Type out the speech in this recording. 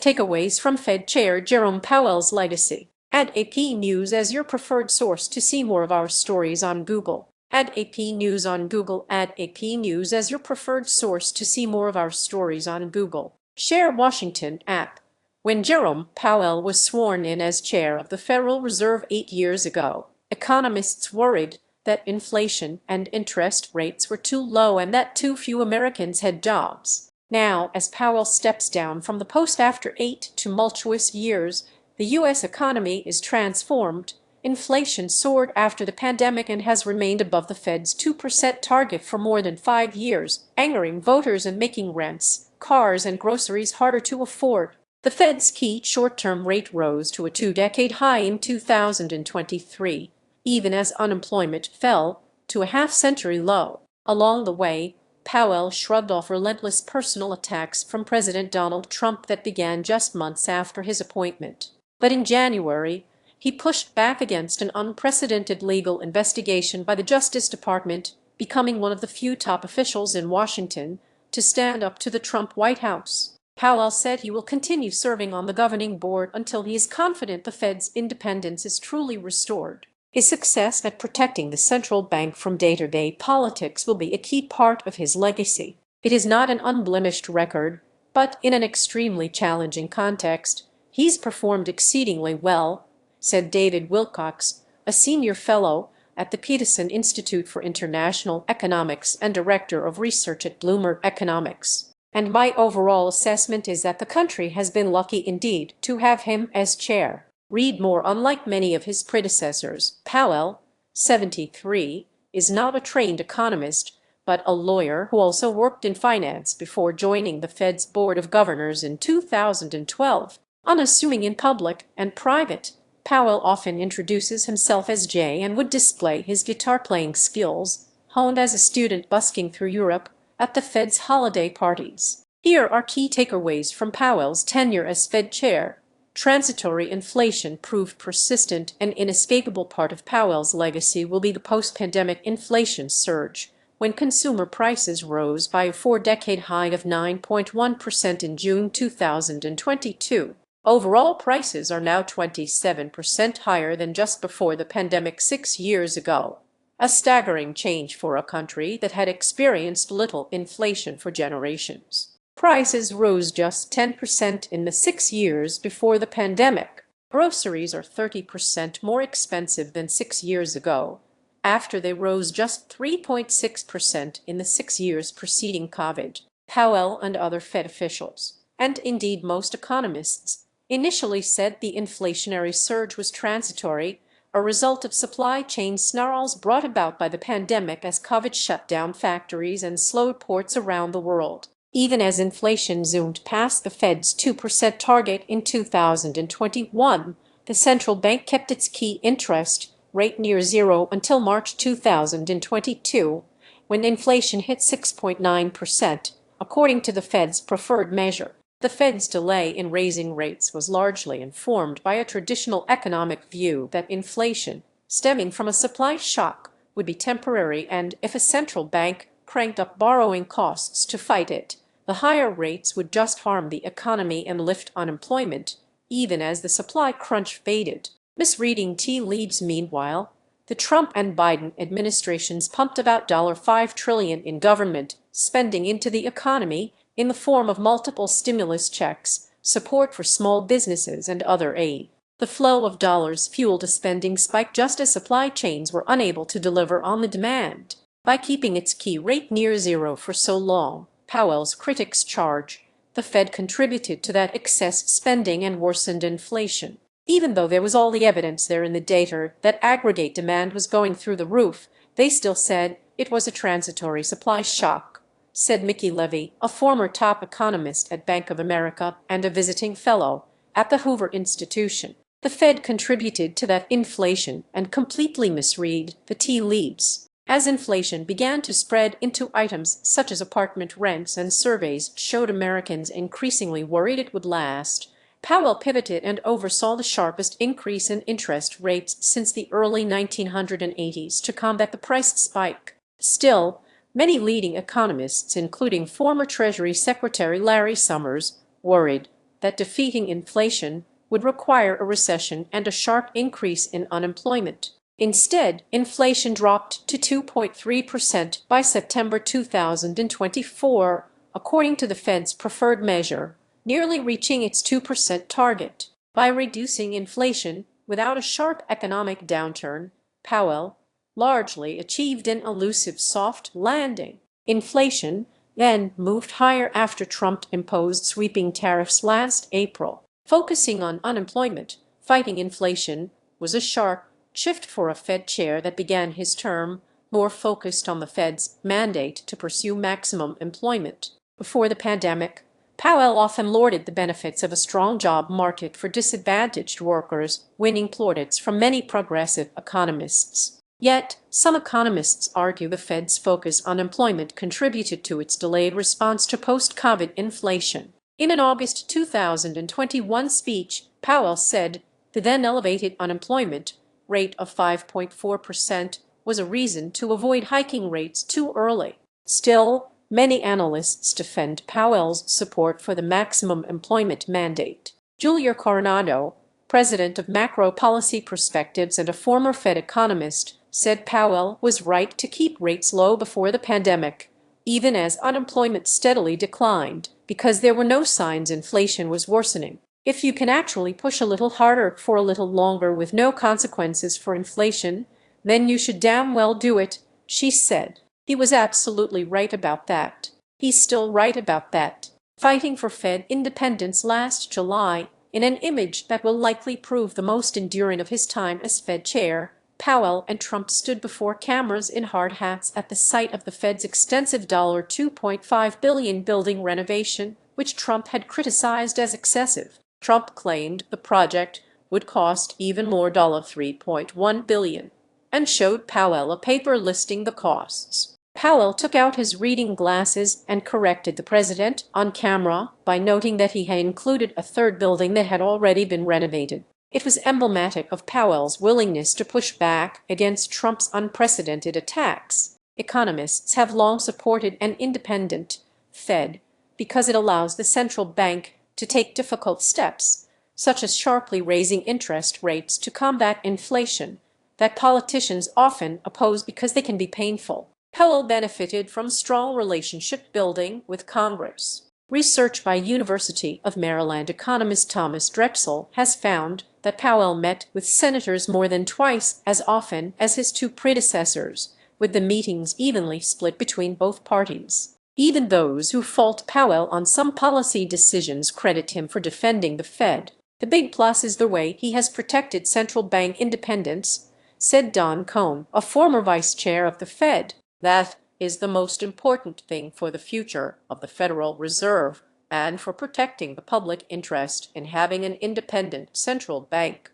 Takeaways from Fed Chair Jerome Powell's legacy. Add AP News as your preferred source to see more of our stories on Google. Add AP News on Google. Add AP News as your preferred source to see more of our stories on Google. Share Washington app. When Jerome Powell was sworn in as chair of the Federal Reserve 8 years ago, economists worried that inflation and interest rates were too low and that too few Americans had jobs. Now, as Powell steps down from the post after 8 tumultuous years, the U.S. economy is transformed. Inflation soared after the pandemic and has remained above the Fed's 2% target for more than 5 years, angering voters and making rents, cars, and groceries harder to afford. The Fed's key short-term rate rose to a two-decade high in 2023, even as unemployment fell to a half-century low. Along the way, Powell shrugged off relentless personal attacks from President Donald Trump that began just months after his appointment. But in January, he pushed back against an unprecedented legal investigation by the Justice Department, becoming one of the few top officials in Washington to stand up to the Trump White House. Powell said he will continue serving on the governing board until he is confident the Fed's independence is truly restored. His success at protecting the central bank from day-to-day politics will be a key part of his legacy. It is not an unblemished record, but in an extremely challenging context, he's performed exceedingly well, said David Wilcox, a senior fellow at the Peterson Institute for International Economics and director of research at Bloomberg Economics. And my overall assessment is that the country has been lucky indeed to have him as chair. Read more. Unlike many of his predecessors, Powell, 73, is not a trained economist, but a lawyer who also worked in finance before joining the Fed's Board of Governors in 2012. Unassuming in public and private, Powell often introduces himself as Jay and would display his guitar-playing skills, honed as a student busking through Europe, at the Fed's holiday parties. Here are key takeaways from Powell's tenure as Fed chair. Transitory inflation proved persistent. An inescapable part of Powell's legacy will be the post-pandemic inflation surge, when consumer prices rose by a four-decade high of 9.1% in June 2022. Overall prices are now 27% higher than just before the pandemic 6 years ago. A staggering change for a country that had experienced little inflation for generations. Prices rose just 10% in the 6 years before the pandemic. Groceries are 30% more expensive than 6 years ago, after they rose just 3.6% in the 6 years preceding COVID. Powell and other Fed officials, and indeed most economists, initially said the inflationary surge was transitory, a result of supply chain snarls brought about by the pandemic as COVID shut down factories and slowed ports around the world. Even as inflation zoomed past the Fed's 2% target in 2021, the central bank kept its key interest rate near zero until March 2022, when inflation hit 6.9%, according to the Fed's preferred measure. The Fed's delay in raising rates was largely informed by a traditional economic view that inflation, stemming from a supply shock, would be temporary, and if a central bank cranked up borrowing costs to fight it, the higher rates would just harm the economy and lift unemployment, even as the supply crunch faded. Misreading tea leaves. Meanwhile, the Trump and Biden administrations pumped about $5 trillion in government spending into the economy, in the form of multiple stimulus checks, support for small businesses, and other aid. The flow of dollars fueled a spending spike just as supply chains were unable to deliver on the demand. By keeping its key rate near zero for so long, Powell's critics charge, the Fed contributed to that excess spending and worsened inflation. Even though there was all the evidence there in the data that aggregate demand was going through the roof, they still said it was a transitory supply shock, said Mickey Levy, a former top economist at Bank of America and a visiting fellow at the Hoover Institution. The Fed contributed to that inflation and completely misread the tea leaves. As inflation began to spread into items such as apartment rents and surveys showed Americans increasingly worried it would last, Powell pivoted and oversaw the sharpest increase in interest rates since the early 1980s to combat the price spike. Still, many leading economists, including former Treasury Secretary Larry Summers, worried that defeating inflation would require a recession and a sharp increase in unemployment. Instead, inflation dropped to 2.3% by September 2024, according to the Fed's preferred measure, nearly reaching its 2% target. By reducing inflation without a sharp economic downturn, Powell largely achieved an elusive soft landing. Inflation then moved higher after Trump imposed sweeping tariffs last April. Focusing on unemployment, fighting inflation was a sharp shift for a Fed chair that began his term more focused on the Fed's mandate to pursue maximum employment. Before the pandemic, Powell often lauded the benefits of a strong job market for disadvantaged workers, winning plaudits from many progressive economists. Yet, some economists argue the Fed's focus on employment contributed to its delayed response to post-COVID inflation. In an August 2021 speech, Powell said the then elevated unemployment rate of 5.4% was a reason to avoid hiking rates too early. Still, many analysts defend Powell's support for the maximum employment mandate. Julia Coronado, president of Macro Policy Perspectives and a former Fed economist, said Powell was right to keep rates low before the pandemic, even as unemployment steadily declined, because there were no signs inflation was worsening. If you can actually push a little harder for a little longer with no consequences for inflation, then you should damn well do it, she said. He was absolutely right about that. He's still right about that. Fighting for Fed independence last July, in an image that will likely prove the most enduring of his time as Fed chair, Powell and Trump stood before cameras in hard hats at the site of the Fed's extensive $2.5 billion building renovation, which Trump had criticized as excessive. Trump claimed the project would cost even more $3.1 billion, and showed Powell a paper listing the costs. Powell took out his reading glasses and corrected the president on camera by noting that he had included a third building that had already been renovated. It was emblematic of Powell's willingness to push back against Trump's unprecedented attacks. Economists have long supported an independent Fed because it allows the central bank to take difficult steps, such as sharply raising interest rates to combat inflation, that politicians often oppose because they can be painful. Powell benefited from strong relationship building with Congress. Research by University of Maryland economist Thomas Drexel has found that Powell met with senators more than twice as often as his two predecessors, with the meetings evenly split between both parties. Even those who fault Powell on some policy decisions credit him for defending the Fed. The big plus is the way he has protected central bank independence, said Don Cohn, a former vice chair of the Fed. That is the most important thing for the future of the Federal Reserve and for protecting the public interest in having an independent central bank.